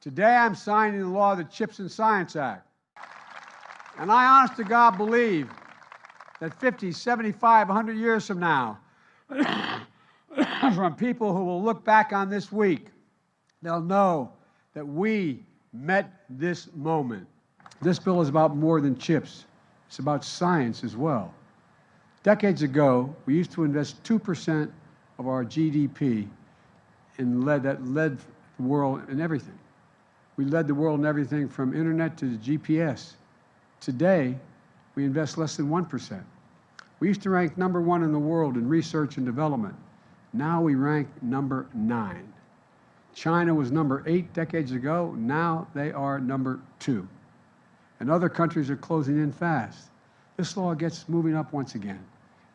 Today I'm signing the law of the Chips and Science Act. And I honest to God believe that 50, 75, 100 years from now, from people who will look back on this week, they'll know that we met this moment. This bill is about more than chips. It's about science as well. Decades ago, we used to invest 2% of our GDP in that led the world in everything. We led the world in everything from internet to the GPS. Today, we invest less than 1%. We used to rank #1 in the world in research and development. Now we rank #9. China was #8 decades ago. Now they are #2. And other countries are closing in fast. This law gets moving up once again.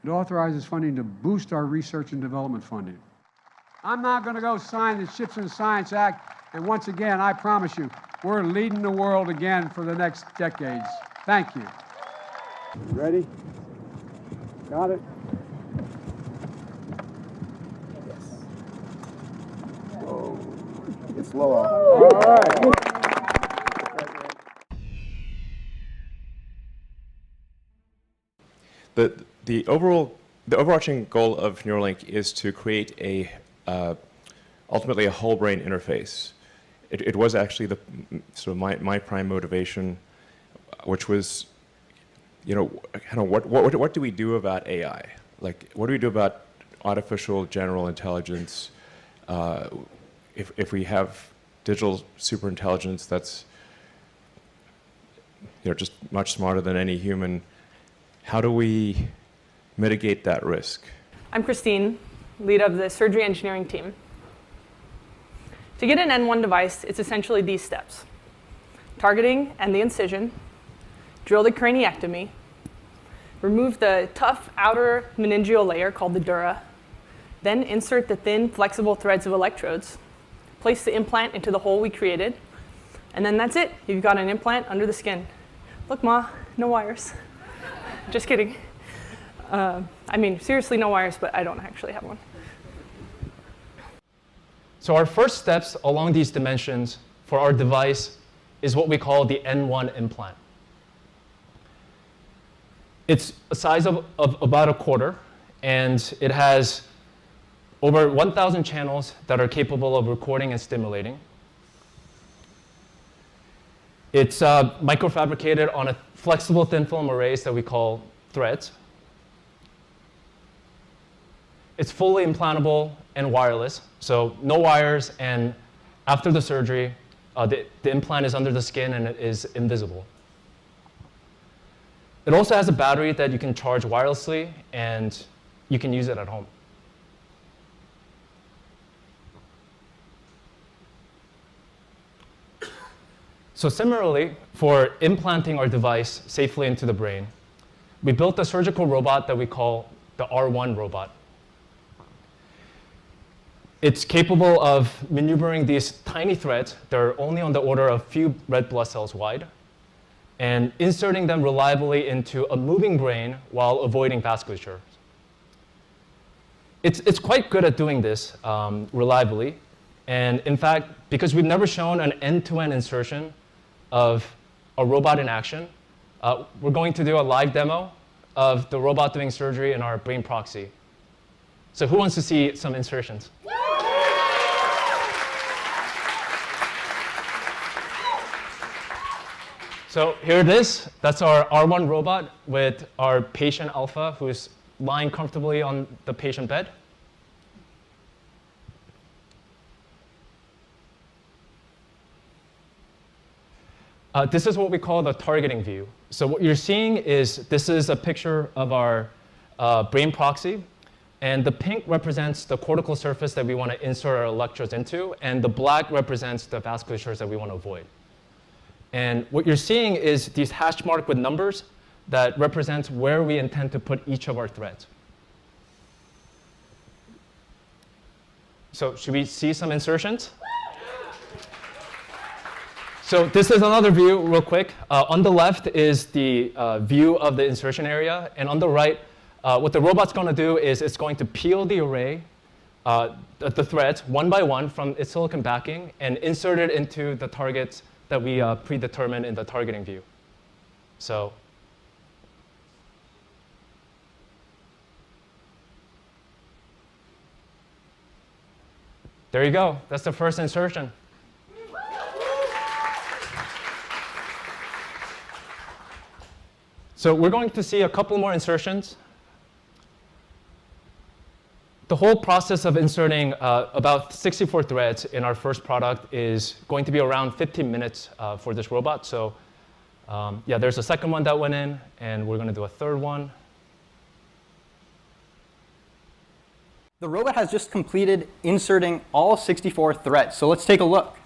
It authorizes funding to boost our research and development funding. I'm now going to go sign the Chips and Science Act, and once again, I promise you, we're leading the world again for the next decades. Thank you. Ready? Got it? Yes. Whoa. It's low. All right. The overarching goal of Neuralink is to create ultimately a whole brain interface. It was actually my prime motivation, which was, what do we do about AI? Like, what do we do about artificial general intelligence? If we have digital superintelligence that's just much smarter than any human, how do we mitigate that risk? I'm Christine, lead of the surgery engineering team. To get an N1 device, it's essentially these steps: targeting and the incision, drill the craniectomy, remove the tough outer meningeal layer called the dura, then insert the thin, flexible threads of electrodes, place the implant into the hole we created, and then that's it. You've got an implant under the skin. Look, Ma, no wires. Just kidding. I mean, seriously, no wires, but I don't actually have one. So our first steps along these dimensions for our device is what we call the N1 implant. It's a size of about a quarter, and it has over 1,000 channels that are capable of recording and stimulating. It's microfabricated on a flexible thin film arrays that we call threads. It's fully implantable and wireless, so no wires, and after the surgery, the implant is under the skin and it is invisible. It also has a battery that you can charge wirelessly, and you can use it at home. So similarly, for implanting our device safely into the brain, we built a surgical robot that we call the R1 robot. It's capable of maneuvering these tiny threads that are only on the order of a few red blood cells wide, and inserting them reliably into a moving brain while avoiding vasculature. It's quite good at doing this reliably. And in fact, because we've never shown an end-to-end insertion of a robot in action, we're going to do a live demo of the robot doing surgery in our brain proxy. So who wants to see some insertions? So here it is. That's our R1 robot with our patient Alpha, who's lying comfortably on the patient bed. This is what we call the targeting view. So what you're seeing is this is a picture of our brain proxy. And the pink represents the cortical surface that we want to insert our electrodes into. And the black represents the vasculatures that we want to avoid. And what you're seeing is these hash marked with numbers that represents where we intend to put each of our threads. So should we see some insertions? So this is another view real quick. On the left is the view of the insertion area. And on the right, what the robot's going to do is it's going to peel the array the threads one by one from its silicon backing and insert it into the targets that we predetermined in the targeting view. So there you go. That's the first insertion. So we're going to see a couple more insertions. The whole process of inserting about 64 threads in our first product is going to be around 15 minutes for this robot. So yeah, there's a second one that went in, and we're going to do a third one. The robot has just completed inserting all 64 threads. So let's take a look.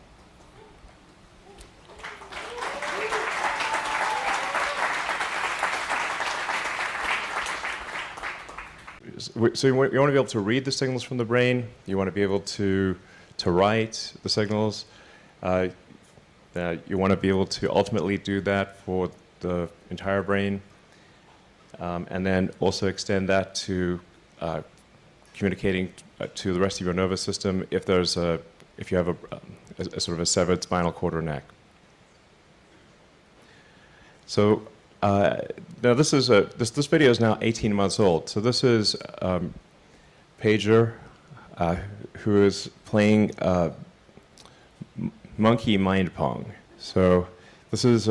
So you want to be able to read the signals from the brain. You want to be able to write the signals. You want to be able to ultimately do that for the entire brain, and then also extend that to communicating to the rest of your nervous system if you have a sort of a severed spinal cord or neck. So now this video is now 18 months old. So this is Pager, who is playing monkey mind pong. So this is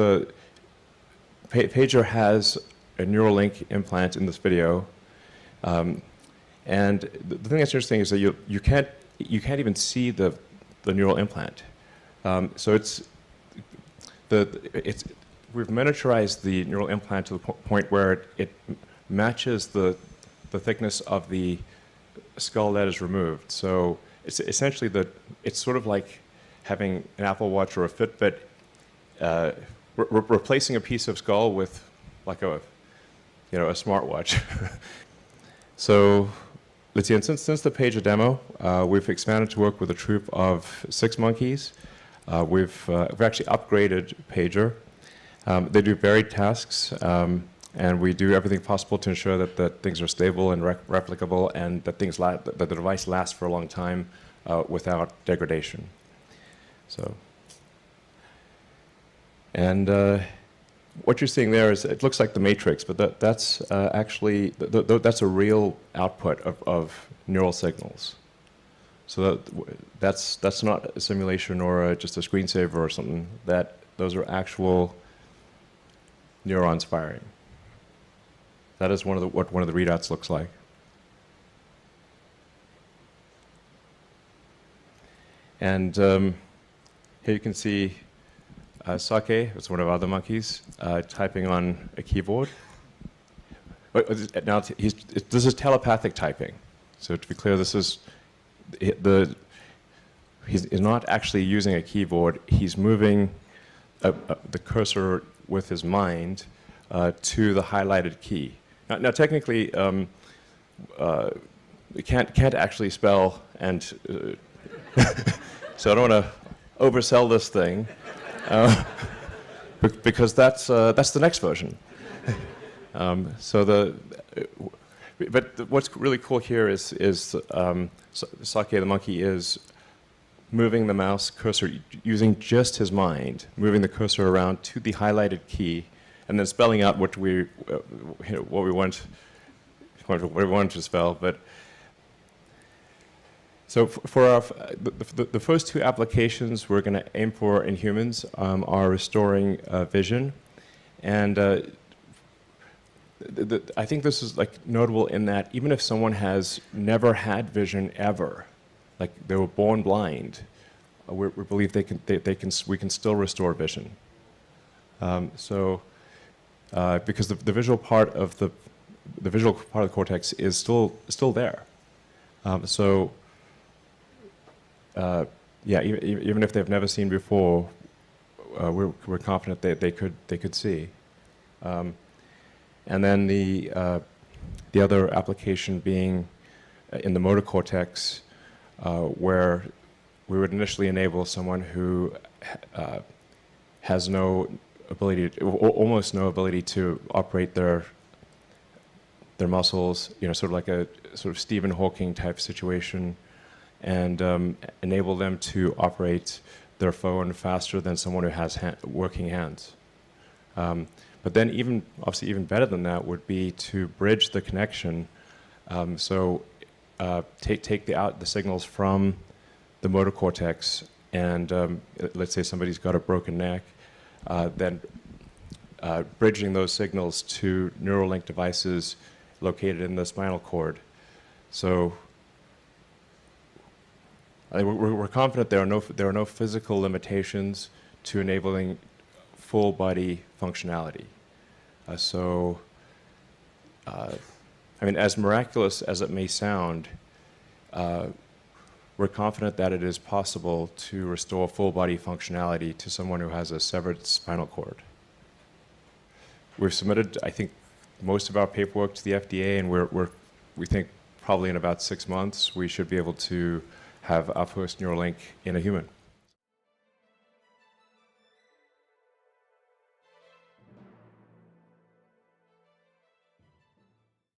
Pager has a Euralink implant in this video, and the thing that's interesting is that you can't even see the neural implant. So we've miniaturized the neural implant to the point where it matches the thickness of the skull that is removed. So it's essentially it's sort of like having an Apple Watch or a Fitbit, replacing a piece of skull with like a smartwatch. So let's see. And since the Pager demo, we've expanded to work with a troupe of 6 monkeys. We've actually upgraded Pager. They do varied tasks, and we do everything possible to ensure that things are stable and replicable, and that that the device lasts for a long time without degradation. So, and what you're seeing there it looks like the Matrix, but that's actually that's a real output of neural signals. So that's not a simulation or just a screensaver or something. Those are actual neurons firing. That is what one of the readouts looks like. And here you can see Sake, it's one of our other monkeys, typing on a keyboard. Now this is telepathic typing. So to be clear, he's not actually using a keyboard. He's moving the cursor with his mind to the highlighted key. Now technically, we can't actually spell, and so I don't want to oversell this thing, because that's the next version. But what's really cool here is Sake the monkey is moving the mouse cursor using just his mind, moving the cursor around to the highlighted key, and then spelling out what we want to spell. But so for the first 2 applications we're going to aim for in humans are restoring vision, and I think this is notable in that even if someone has never had vision ever, like they were born blind, we believe we can still restore vision. Because the visual part of the cortex is still there. Yeah, even if they've never seen before, we're confident that they could see. And then the other application being in the motor cortex, where we would initially enable someone who has no ability, almost no ability to operate their muscles, sort of like a sort of Stephen Hawking type situation, and enable them to operate their phone faster than someone who has working hands. But then obviously even better than that would be to bridge the connection. Take the signals from the motor cortex, and let's say somebody's got a broken neck, then bridging those signals to Neuralink devices located in the spinal cord. So we're confident there are no physical limitations to enabling full body functionality. I mean, as miraculous as it may sound, we're confident that it is possible to restore full body functionality to someone who has a severed spinal cord. We've submitted, I think, most of our paperwork to the FDA, and we think probably in about 6 months we should be able to have our first Neuralink in a human.